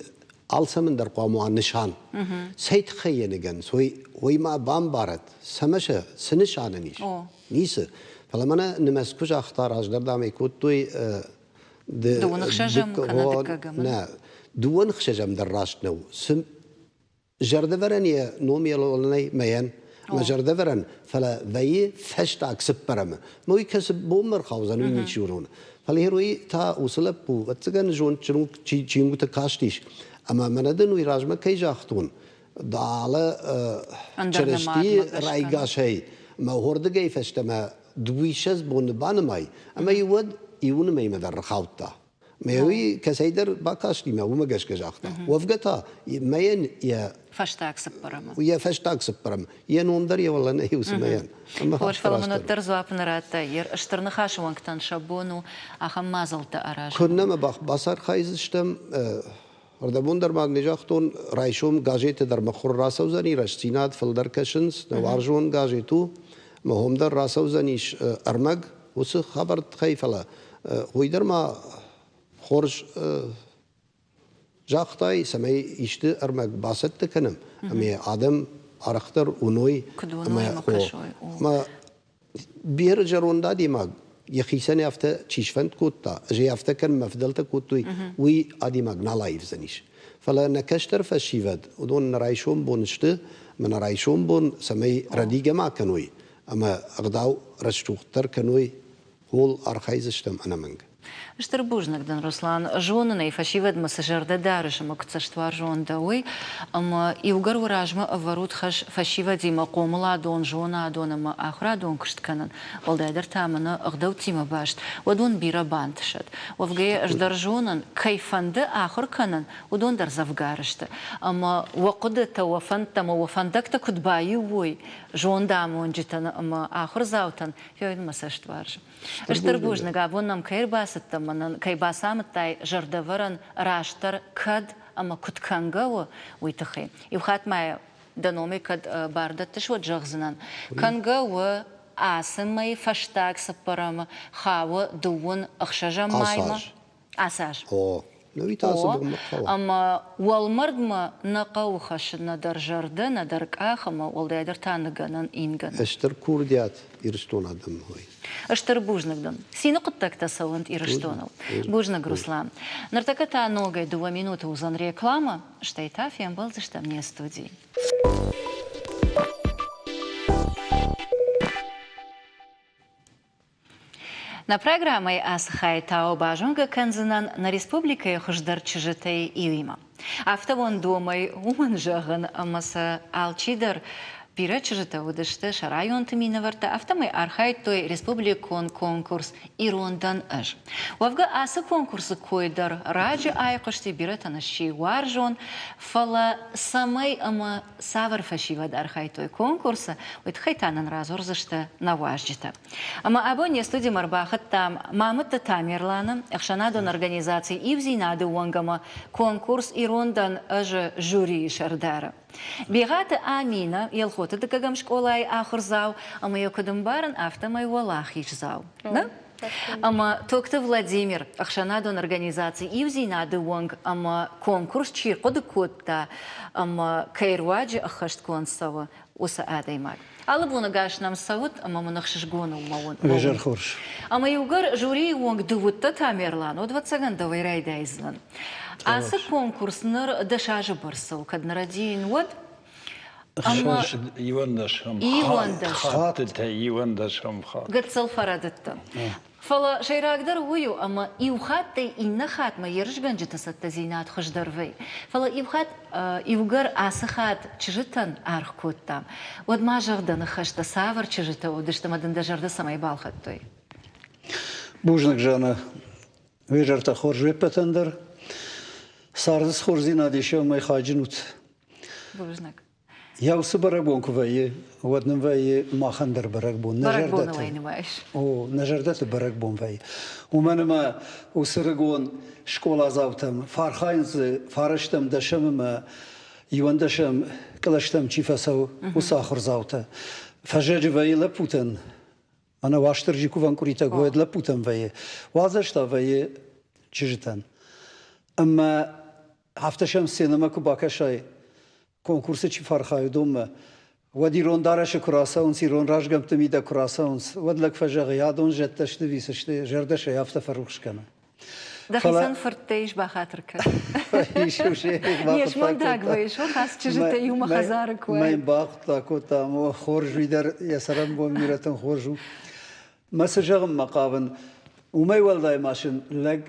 алсамын дар قاموا نشان سيد خينجن سوي ما بامبارت سمشة سنشاننيش نيس فلما نمسكوش اختار أجدر دامي كوتوي دون خشجم كنا دكاجم نا دون خشجم دراش نو سم جردفرن يا نوم يلولني ميان ما جردفرن فلا ذي فشتاك سبرم مو يكسب بومر خوزن وينشورون فالهروي تا وصلب بو وتسجن جون شنو شيء متكاشتيش أما مندن ويراجم كي جاختون دعالة شرشتي رايقا شيء ما هورد جاي فشتما دويشز بون بانماي أما يون ما يمدر خوتا ما يوي كسيدر باكاشتي ما هو ما جاش كجاختا وفقتها ما ين يا فشتاك سبرم ويا فشتاك سبرم يا نوندر يا والله نهي وسميان خوش فلمنو ترزو أبنراتا ير اشترنخاش وانكتان شابونو أخم مازلتا أراج كنا ما بصر خايزشتم Ardabundar magnejachtun raishum gazete dar makhur rasauzani rashtinat filder kashins nawarjun gazetu mahomdar rasauzanish armag us khabar khayfala hoydar ma khorj jaqtay samay ishti armag basat kanam ame adam arakhtar unoy ma bir jarunda dimag يخيسني أفتا تشيشفنت كوتا جي أفتا كان مفدلتا كوتوي وي أدي مغنا لايف زنيش فلا نكشتر فشيفد ودون رايشوم بونشت من رايشوم بون سمي رديجة ما كانوي أما أغداو رشتوختر كانوي هول أرخيزشتم أنا منك Штырбужнак дан Руслан жонына и фашивад массажерда дарыш ама кцаштвар жон дауи ама иугар уражма аварут хаш фашива дима комла дон жона дон ама ахра дон кштканан волдайдар тамана агдау тима башт wadon бира бантшат вовге ждар жонан кайфанды ахр канан удон дар завгарышты ама вақыды та вафантама вафандакта кудбайы вой жонда амонжитан ама ахр заутан фёйн массажтварж штырбужнак абон нам кайр басыттам манан кайбасамыттай жардавыран раштар кад ама куткангау уйтахи. И вхатмая даноми кад барда тышвот жагзынан. Кангау асымай фаштаг сапарама хава дуун ахшажа майма. Асаж. О, ну и та собой. Ама уалмардма нақаухаш надар жарды надар кахама уалдайдар таныганан инган. Эштер курдиат ирстон адам хой. Аштар бужнагдон. Сина куттакта савант ирштонал. Бужнаг Руслан. Нартаката ногой 2 минуты узан реклама, штайта фиам балзышта мне студии. На программе Асхай Тао Бажунга Канзанан на республике Хуждар Чижитей Илима. Автовон домой уман жаган амаса алчидар Пира чижита удышты шарайон тыминаварта автомай архай той республикон конкурс ирондан аж. Вавга асы конкурсы койдар раджи айқышты биратана ши варжон фала самай ама савар фашивад архай той конкурса уйт хайтанан разорзышты на важджита. Ама абоне студия марбахат там мамыта тамерлана эхшанадон организации ивзинады уангама конкурс ирондан аж жюри шардара. Бегата Амина, елхота да кагам школай ахурзау, ама йокадам баран автомай валахич зау. Да? Ама токта Владимир, ахшанадон организации ивзинады уанг, ама конкурс чиркоды котта, ама кайруаджи ахашткон сава, уса адаймак. Алы буна гаш нам савут, ама манахшишгону маун. Вежар хорш. Ама югар жюри уанг дувутта тамерлан, од вацаган давай райдайзлан. Асы конкурсныр дашажы барсау, каднарадиин вот. Шаш ивандашам. Ивандашам. Хатыта ивандашам хат. Гатсал фарадытта. Фала шайрагдар ую, ама иухаттай инна хатма ержганжыта сатта зинат хождарвей. Фала иухат иугар асы хат чыжытан арх коттам. Вот мажарданы хашта савар чыжыта удышта мадында жарды самай балхат той. Бужнак жана вежарта хоржве патандар. Сардыс хорзина дешев май хаджинут. Бужнак. Я усы барагбонку вайе, водным вайе махандар барагбон. Барагбон лайнымаеш. О, на жардаты барагбон вайе. У мене усырыгон школа завтам, фархайнзы, фараштам дашамыма, ивандашам, калаштам чифасау, усахар завта. Фажеджи вайе лапутан. Ана ваштыржи куван курита гуэд лапутан вайе. Вазашта вайе чижитан. Amma haftaşam sinema kubakashai konkursu çi farxay dom wadi rondarash kurasauns iron rajgam tmida kurasauns wadlak fajag yadon jettashti visashti jerdash hafta farukhshkana Дахисан фартейш бахатрка. Еш мондаг вайш, хас чижите юма хазарк вай. Май бах тако там хорж видар ясарам бом мирatan хоржу. Масажагм мaqavan umay walday mashin lag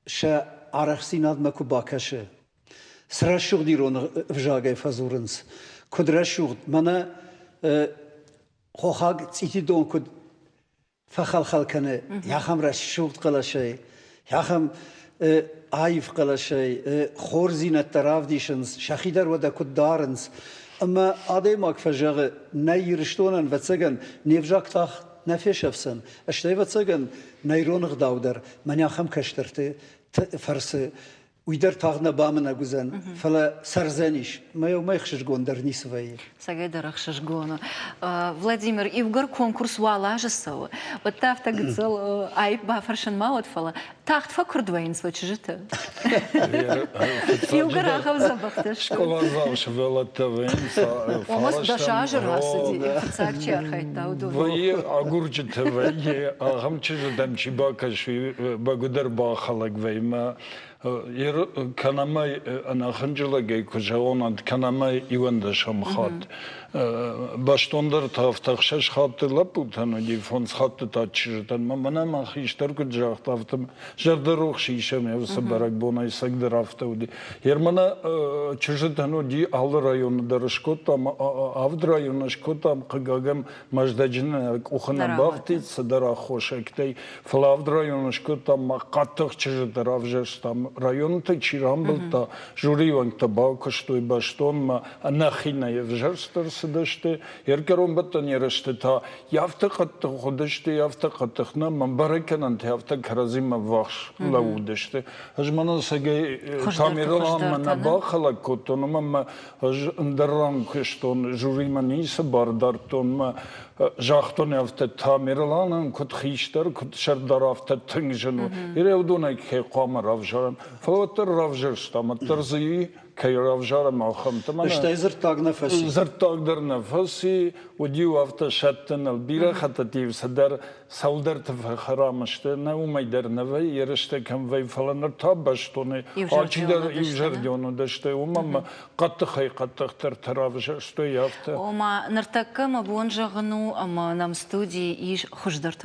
sha عرخسینات مکوبا کشه سرشوق دیرون وجاگه فزورنس کدرشوق منه خوخاگ تیتی دون کد فخال خالکنه یا خم رشوق قلاشی یا خم عایف قلاشی خورزینت طرف دیشنس شخیدر ودا کد دارنس اما آدم اک فجاگه نیرشتونن و تسگن نیفجاک تاخ نفیش افسن اشتای و تسگن نیرونق داودر من یا خم کشترته فرس ويدر تاغنا بامنا جوزان فلا سرزانيش ما يوم ما يخشش جون درني سوي. سجد رخشش جونا. Владимир إيوغر конкурс والاج السوا. وتافت قتل عيب بافرشن ماود فلا. تاخت فكر دوين سوتشجته. إيوغر أخذ زبختش. شكولا زاوش ولا توين. ومس دشاجر راسدي. فتساق شيء خيط تاودو. وهي أقولجت وهي هم تجدم شباكش بقدر باخلق ويما. كنامي أنا خنجلا جاي كجوانا كنامي يوندشام خات Баштондыр тафтақшаш хаттылап бұлтаны дефонс хатты татчыжытан. Мана махиштар күт жақтафтым. Жардыруқ шишам евсы барак бонай сагдыр автауди. Ермана чыжытану ди алы районы дарышкотам, авд районы шкотам қыгагам маждаджины ухына бафтит садара хошактай. Флавд районы шкотам қаттық чыжытар авжаштам. Районы та чирам бұлта. Журиванг баука, что и баштон, нахина евжарстар сидаште, еркером баттан ераште та, явтақатты ходаште, явтақаттықна, манбареканан те явтақаразима вахш лаудаште. Ажмана саге тамиралан мана бахала котон, мама ндарран кыштон, журиманиса бардартон, жақтон явта тамираланан кот хиштар, кот шардар авта тыңжыну. Еревдонай ке қамар авжаран, фалатыр авжарстам, тарзии кей авжарам ахамтамана. Ishte zırtag nefesi. Zırtagdır nefesi, udiu avta şattın albira xatativ sadar savdar tefaharamıştı. Ne umayder neve yerişte kemvey falanır tabaştonu. Açıdar ivjardiyonu daşte umama qattıqay qattıqtır taravjashto yaptı. Ома нартаккама бонжагыну, ама нам студии иш хуждар.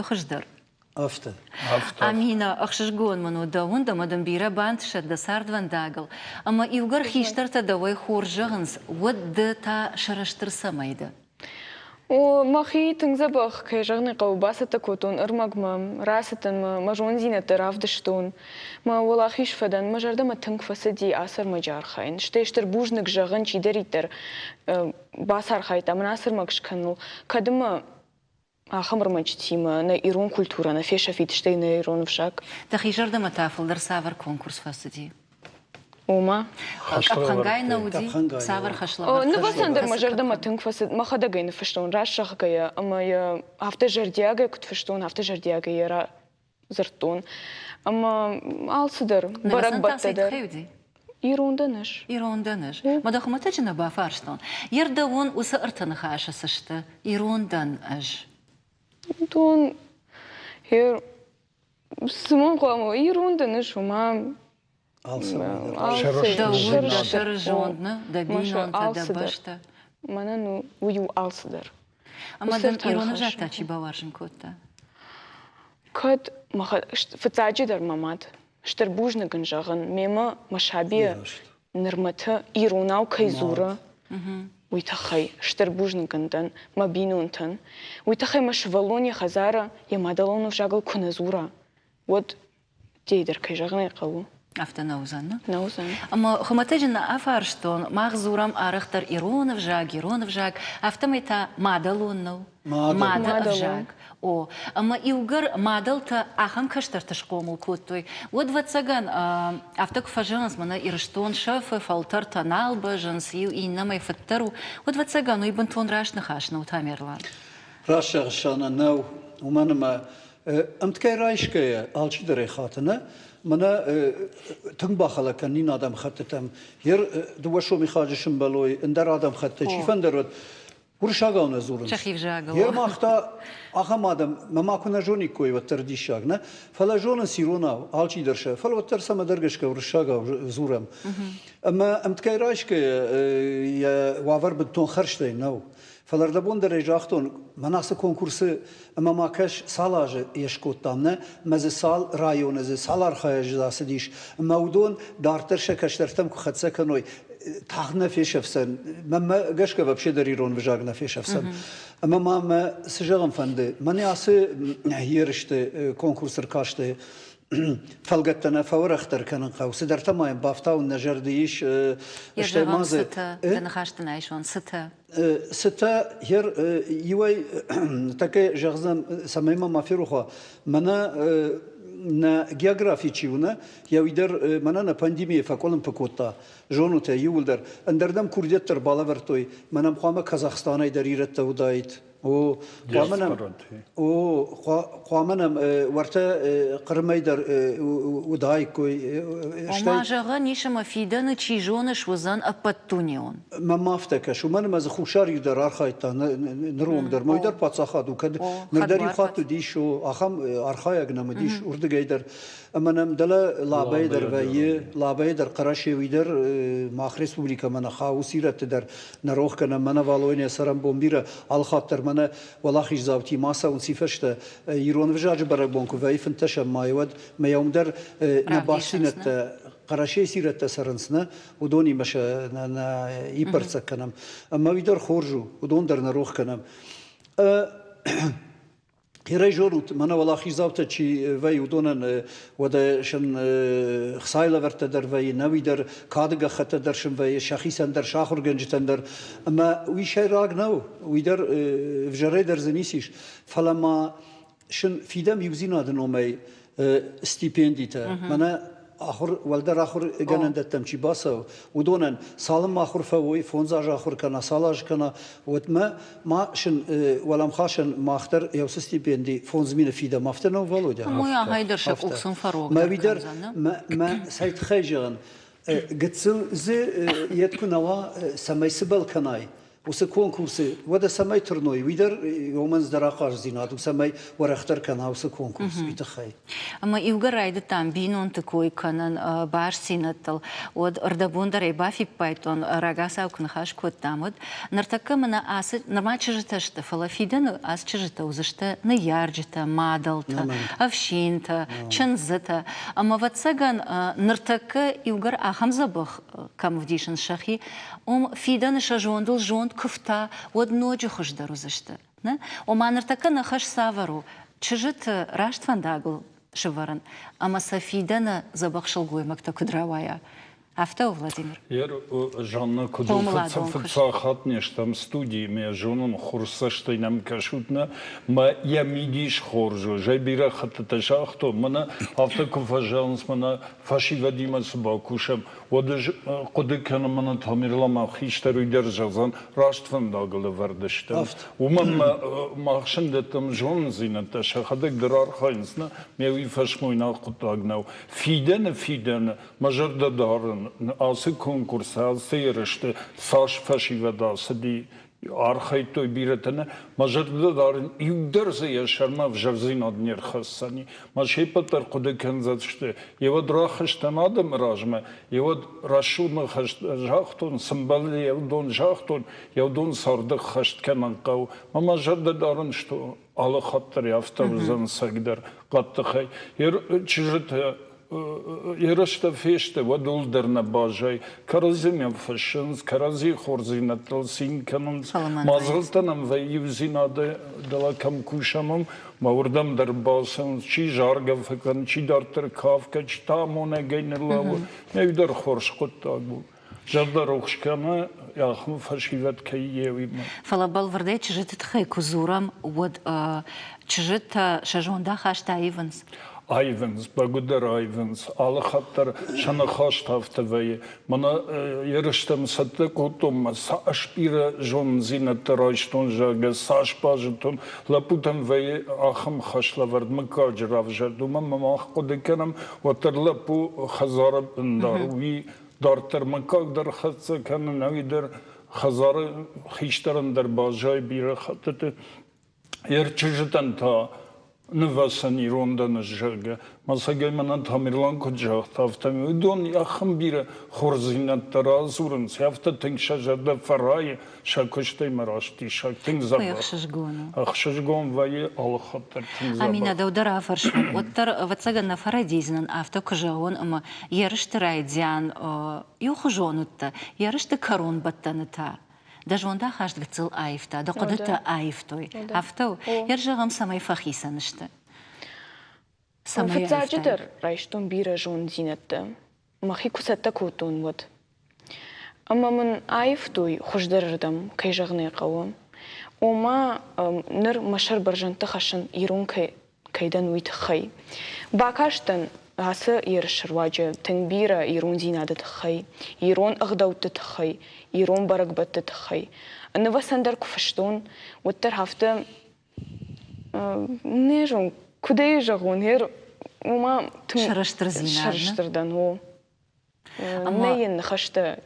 Afte. Амина, ахшишгон ману даунда мадам бира бантша да сардван дагал. Ама ивгар хиштарта давай хоржагынс, вот да та шараштыр самайда. О, махи тыңзабах, кай жағны қаубасыты котон, ырмагмам, расытын, мажон зинеті равдыштон. Ма олахиш фадан, мажардама тыңкфасы ди асыр мажар хайын. Штештір бужнық жағын чидеритер басар хайта, мына асыр магшканул. Кадыма ахамыр мачтима, на ирон культура, на феша фитштей, на ирон вшак. Тахижардама тафылдар савар конкурс фасыди. Ома? Капхангай науди, савар хашлавар. Ну, басандыр мажардама тыңкфасы, махадагайны фаштон, рашшахгая, ама я авто жардиагай кут фаштон, авто жардиагай яра зыртон. Ама алсыдыр, барак баттадар. Иронданыш. Иронданыш. Мадахумата жина бафарштон. Ерда он усы ыртаны хаша сышты. Ирондан аж. Тон, ер, сымон қуамы, иронданыш, ома... Шаржонны, да бинонта, да башта. Мана, ну, ую алсыдар. Амадан ироны жарта чи баваржын котта? Кот, фыцаджидар мамат. Штырбужны гынжағын, мема машабия нырматы иронау кайзура. Уйтахай штырбужны гындан, мабинунтан. Уйтахай машвалоне хазара, ямадалону жагыл куназура. Вот дейдер кайжағын айқалу. Авто наузан, да? Наузан. Ама хуматаджина афарштон, мағзурам арықтар иронов жаг, автомайта мадалоннау. Мадал жаг. О, ама иугар мадалта ахам каштарта шкомул коттой. Вот ватсаган авток фажанс мана ирштон шафы фалтар таналба жанс и намай фаттеру. Вот ватсаган уй бантон рашны хашна утамерлан. Раша шана нау уманама амткай райшкая алчидары хатына. Мана тыңбахала канин адам хаттам. Ер дуашо михаджишим балой индар адам хатта чифандерот. Уршагауна зурун. Ер махта ахам адам мамакуна жони кой ваттер дишагна. Фала жона сиронау алчидерша. Фала ваттер сама дергешка уршагау зурам. Ама амткайрашка я вавар бтон харштай нау. Фаларда бондер режахтон манасы конкурсы мамакаш салажы ешкоттамна мазе сал районы зе салар хаяждасы диш. Маудон дартер шакаштартам кухатса каной. تاخنا فيش أفسن ما قش كباب شدر يرون بجاغنا فيش أفسن أما ما سجاغم فند ماني عسى هيرشت كونكورس ركاشت فلقتنا فورختر كان قاو سدرت ما بافتاو النجار ديش اشتي مازه تنخاشتنا عيشون ستة هير يوي تك جغزم سميما ما في روحه منا na geografi çivuna ya ider manana pandemiye fakolun pakota jonute yulder anderdam kurdiyetler balavertoy manam xama Kazakhstan'a ider irette udayt و قامنم ورتا قرميدر ودايكوي وما جغا نيشما فيدن تشيجون شوزان أبطونيون ما مافتكش ومن ما زخوشار يقدر أرخايتا نروم در ما يقدر باتساخات وكد نقدر يخاطو ديشو أخم أرخايق نمديش أرد قيدر أما نمدلا لابيدر ويا لابيدر قراشي ويدر ماخرس بوليكا من خاو سيرة تدر نروح كنا من والوين سرم بومبيرة على خاطر من والله زاوتي ماسا ونسيفشت يرون وجاج برا بونكو وي فنتشم ما يود ما يوم در نباشينت قراشي سيرة تسرنسنا ودوني مش نا يبرتك كنام أما ويدر خورجو ودون در نروح كنام هراي جورنت منا والله خيزاوتا شي وي ودونن ودا شن خسايلا ورت در وي نوي در كادغا خت در شن وي شخيسن در شاخر گنجتن در اما وي شي راغ نو وي در فجري در زنيسيش فلما شن فيدم يوزينا دنومي ستيبنديتا منا آخر ولدر آخر جنندتم چی باسه و دونن سالم آخر فوی فونزاج آخر کنا سالاج کنا و ما شن ولام خاشن ماختر یوسستی بندی فونز مین فیدا مافتر نو والو ده. مویا هایدر شک اقسم فروغ. ما ویدر ما سعید خیجان قتل ز يتكون وا سميسبل كناي وسكون كورسي ودا سمي ترنوي ويدر يومن زدراقاش زينات وسمي ورختر كنا وسكون كورس بيتخي اما يوغر رايد تام بينون تكوي كانن باش سينتل ود اردبوندر اي بافي بايتون راغاسا وكنخاش كوت تامد نرتك من اس نما чижиташта фалафиден ас чижита узышта наярджита мадалта авшинта чанзата ама ватсаган ныртак югар ахамзабах камвдишин шахи фиден шажондул жон كفتا ود نوجه خوش دروزشته نه و ما نرتکه نخش سافرو چجت راشت فنداغل شورن اما سفیدن زبخشل گوی مکتا کدراوایا Автоу, Владимир. Я жанна фцахат нештам студии ме жонун хурсаштай нам кашутна ма я мидиш хоржу жайбира хатта шахто мана автокофажанс мана фашивадима сбакушам водж кодекана мана тамирлама хиштару держазан раштван дагла вардашта умам махшиндатам жон зината шахадек драр хайнсна меви фашмойна кутагнау фиден мажарда дарн Asi konkursa, asi yarıştı, saç faşivada, sadi arxaytoy biretene, majorda darın yudderse yaşarma vjazin adnyer xassani. Maşepatar kudekenzaçtı. Yevad raxıştan adam rajme, yevad raşuna xaşton, simbali yevdon jaxton, yevdon sardık xaştkenan qav. Majorda darın şto alı xattar yaftavzan sagdar qattıxay. Yer çizit Ярашта феште водулдерна бажай, каразимя фашинс, карази хорзинатал синканум, мазгалтанам ва юзинада дала камкушамум, маурдам дар басам, чи жарга факан, чи дартер кавка, чи тамоне гейнерлаву, невдар хоршкоттагу. Жарда рохшкана, яхм фашиват кайевим. Фалабал варде чижит тхай кузурам, вот чижит шажонда хашта ивенс. Айвенс, благодаря Айвенс, але хаттар шанахаш тафтавай. Мана ярыштам сатта котом, сашпира жон зинат райштон жага, сашпажтон, лапутан вай ахам хашлавард макаджрав жадума, мамах кодеканам, ватар лапу хазара бендаруи, дартер макак дар хатса кан навидер хазара хиштаран дар бажай бира хаттате. Ярчижтан та Нвасани ронда нажага, масагай манат хамирлан куджах тафтами. Удон яхам бира хорзинат таразурн, сяфта тинша жада фарай, шакоштай марашти шак тин забар. Ахшашгон вае алхаттар тин забар. Амина даудара фаршван. Оттар ватсага на фарадизнан авто кожаон ама ярышты райдян юхожонутта, ярышты корон баттаныта. Даже он да хашт гцел айфта, да кодета айфтой. Автоу, яржагам самай фахиса нышты. Самай айфта. Фацаджидер райштон бира жон зинетта. Махи кусатта кутун вот. Ама мен айфтой хождардам кайжагны кавам. Ома ныр машар баржанта хашын ирун кайдан уит хай. Бакаштан هسه يرشر واجه تنبيرة يرون زينة تخي يرون أغدو تخي يرون برقبت تخي أنا بس أندر كفشتون وتر هفته نيجون كده يجون هير وما شرشتر زينة شرشتر دان هو نين خشته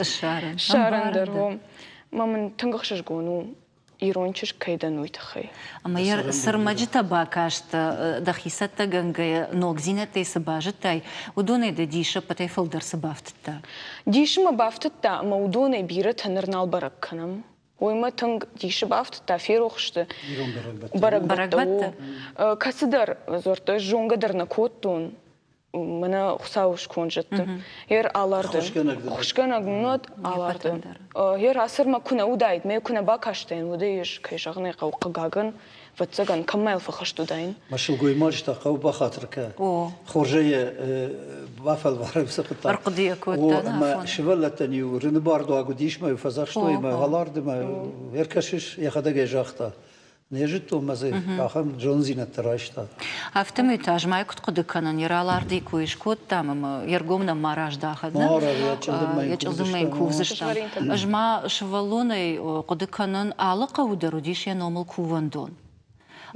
الشارندر هو ما من تنقخش جونو يرونش كيدا نويتخي أما ير سر مجتا باكاشت دخيستا جنجا نوغزينة تي سباجتاي ودوني دا ديشا بتاي فلدر سبافتتا ديش ما بافتتا مودوني بيرت هنرنال بركنم ويما تنق ديش بافتتا فيروخشت برقبت كسدر زورت جونغا درنا كوتون منا خساوش كونجت هير آلاردن خوشكنك نوت آلاردن هير أسر ما كنا ودايد ما كنا باكاشتين ودايش كيشغني قوقاقن فتسقن كمال فخشتو داين ماشل قوي ماجتا قو بخاطرك خورجية بافل بارب سقطا أرقدية كوتا ما شبلتني ورنباردو أقديش ما يفزرشتو ما غالارد ما هيركشش يخدق جاختا نيجتو مزي أخم جونزينة تراشتا هفتم يتاج ما يكت قد كانن يرالار كويش كوت تامم يرقومنا ماراج داخلنا يجلدم ما ينكوزش أجمع شوالوني قد كانن علاقة ودروديش ينومل كوفندون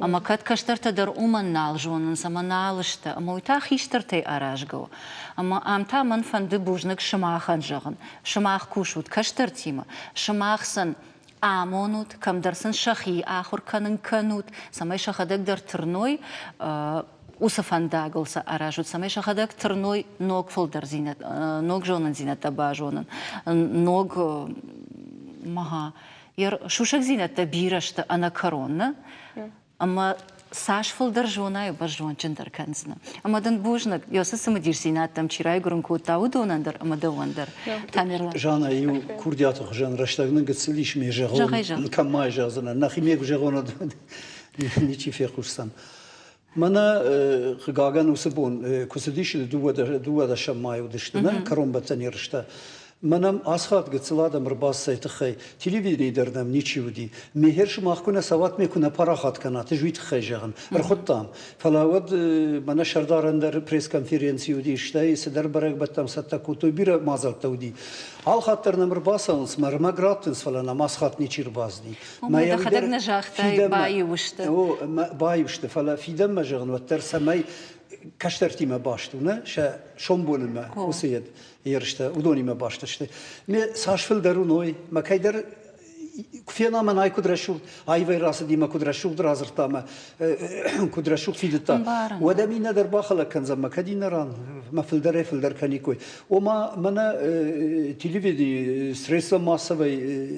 أما كات كشترت در أمن نالجون سما نالشتا أما ويتاخ يشترتي أراجو أما أمتا من فند بوجنك شماخن جغن شماخ كوشود كشترتيما شماخ سن آمونوت كم درسن شخي آخر كنن كنوت سماي شخدك در ترنوي وصفان داغل سا أراجوت سماي شخدك ترنوي نوغ فلدر زينة نوغ جونن زينة تبا جونن نوغ مها ير شوشك زينة تبيرشت أنا كورونا أما ساش فلدر جونا يبر جون جندر كنزنا أما دن بوجنك يوسس مدير سينات تم شراي غرون كوتا ودونندر أما دوندر تاميرلا جانا يو كورديات خجان رشتاغن قتسليش مي جغون كم ما جازنا نخي ميك جغون نيتشي في قرصان منا غاغان وسبون كوسديش دو دا شماي ودشتنا كروم بتني رشتا منم أسخات قتلادم رباس سيتخي تلفزيوني دردم نيتشي ودي مهرش ما أخونا سوات ميكونا براخات كنا تجويد خيجان رخطام فلاود منا شردار اندر بريس كونفرنسي ودي اشتاي سدر برق بتم ستكوتو بير مازال تودي على خاطر نمر باسانس مرما غراتنس فلا مسخات نيتشي ربازني ما يقدر نجاختاي بايوشت بايوشت فلا في دم جغن وتر سماي كشترتي ما باشتونه شنبون ما وسيد يرشته ودوني ما باشتشته مي ساشفل درونوي ما كيدر كفينا من هاي كدر شو هاي فيروس دي ما كدر شو درازر تاما كدر شو في دتا ودمي ندر باخلا كان زما كدينا ران ما فل در كاني كوي وما منا تلفزيون ستريس ما سوي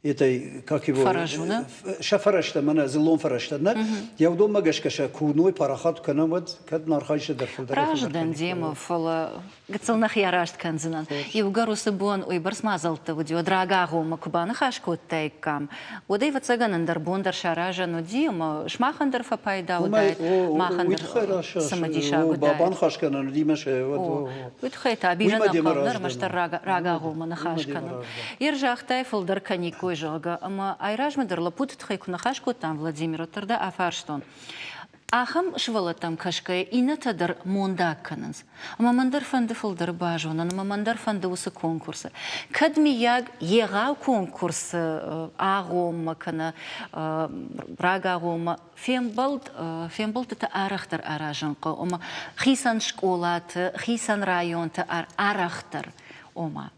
يتي كاكيبو فرجونا شفرشت من زلون فرشتنا يودو ما قشكش كونوي باراخات كنمد كد نارخايش در فلدر راجدن ديما فلا قتلنا خياراشت كان زنان يوغارو سبون ويبرس ما زلت وديو دراغاغو مكبان خاشكو تايكام ودي وتسغن اندر بوندر شاراجا نو ديما شماخن در فبايدا ودايت ماخن در سمديشا ودايت بابان خاشكن ديماش وتخي تعبيرنا قبر مشتر راغاغو من خاشكن يرجع اختاي فلدر كانيكو جاغا أما أيراج مدر لابود تخيكو نخاشكو تام فلاديمير تردا أفارشتون أخم شوالتام كشكاي إنا تدر موندا كننز أما مندر فند فلدر باجون أما مندر فند وس كونكورس كدمي ياغ يغاو كونكورس آغوم مكنا راغاغوم فين بلد تأرختر أراجنقو أما خيسان شكولات خيسان رايون تأر أرختر أما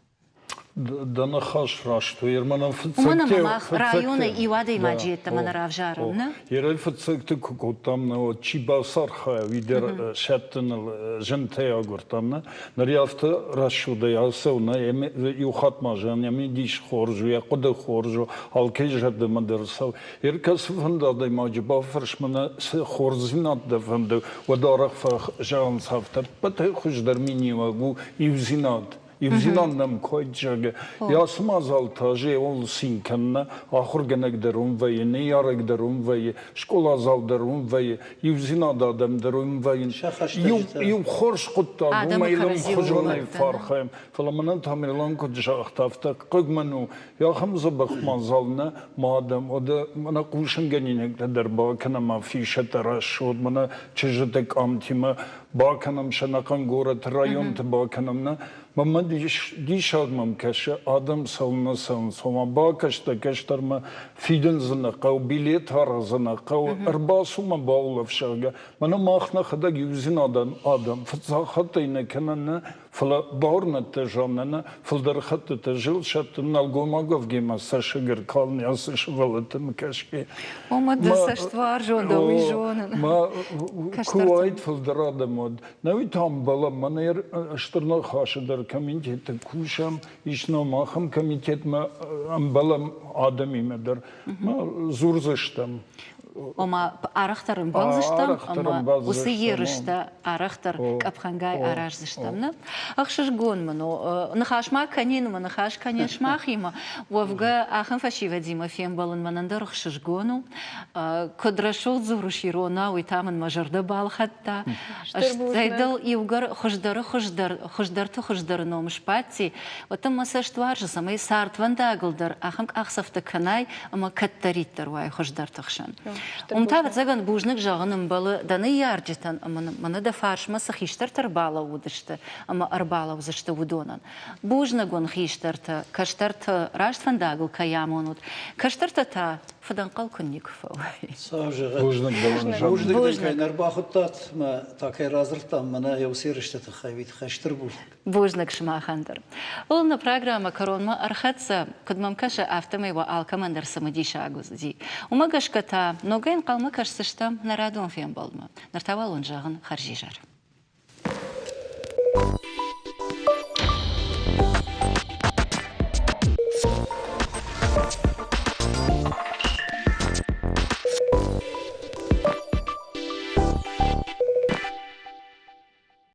Да на хаш рашто, jer mana фцекте... Мана районы ивада има джета, мана равжарам, не? Jer фцекте како там на чиба сарха, видер шеттен женте агор там, не? Нариафта рашо да ясел, не? Юхат мажан, ями диш хоржу, я кода хоржу, алкей жадда мадерсал. Jer kas ванда да има джиба фарш, мана хорзинат да ванда, вадарах фах жан сафтар, пате хуш дарминива гу ивзинат. يفزينان نم كويجاج يا سمازال تاجي أول سين كنا آخر جنك درون ويا نيارك درون ويا شكولا زال درون ويا يفزينان دادم درون ويا يوم خورش قطع وما يلهم خجونا فارخهم فلما نتهم يلهم كجا اختفتك قجمنو يا خمسة بخمازالنا مادم وده منا قوشن جنينك دربا كنا ما في شترش شود منا تجدك أمتي ما باکنم شناقن گورت رایون باکنم نه من دیشاد کشه آدم سالنا سوما باکش کشتر ما فیدن زنقه و بیلیت هر زنقه و ارباسو ما باولف شاگه من ماخنا خدا گیوزین آدم فتزاخت اینه کنن فلا بارن تجامن فل در خط تجل شد نالگوما گفت گیما سشگر کالنی اسش ولتم کشکی وما دستشتوار جون دوی جون ما کوایت فل در آدمود نوی تام بالا من اشترنا خاش در комитет кушам, ишно махам комитет ма амбалам адами медер, ма зурзыштам. Ома арахтарым балзыштам, ама усыерышта арахтар капхангай аражзыштам, не? Ахшыш гонману, нахашма канинма, нахаш канешмахима, вовга ахам фашива дима фем балын манандар ахшыш гону, кадрашол зуруширона, уйтаман мажарда балхатта, аштайдал иугар хождарты хождарном шпати, отам масаштваржы самай сартван даглдар, ахам ахсафта канай, ама каттариттар вай хождартахшан. Умтават заган бужник жағаным балы даны ярджетан, маны да фаршма сахиштар тарбала удышты, ама арбала узышты удонан. Бужнагон хиштарта, каштарта раштван дагыл каямонут, каштарта та фаданқал күнник фауай. Бужник ден нарбахуттат, ма такай разртам, мана яусирышты тахайвит хаштар бужник. Бужник шмахандыр. Улна программа коронма архатса, кудмам каша автомай ва алкамандар самадиша агузди. Умагашката, ногайн қалма кашсыштам нарадон фем болма. Нартавал он жағын харжижар.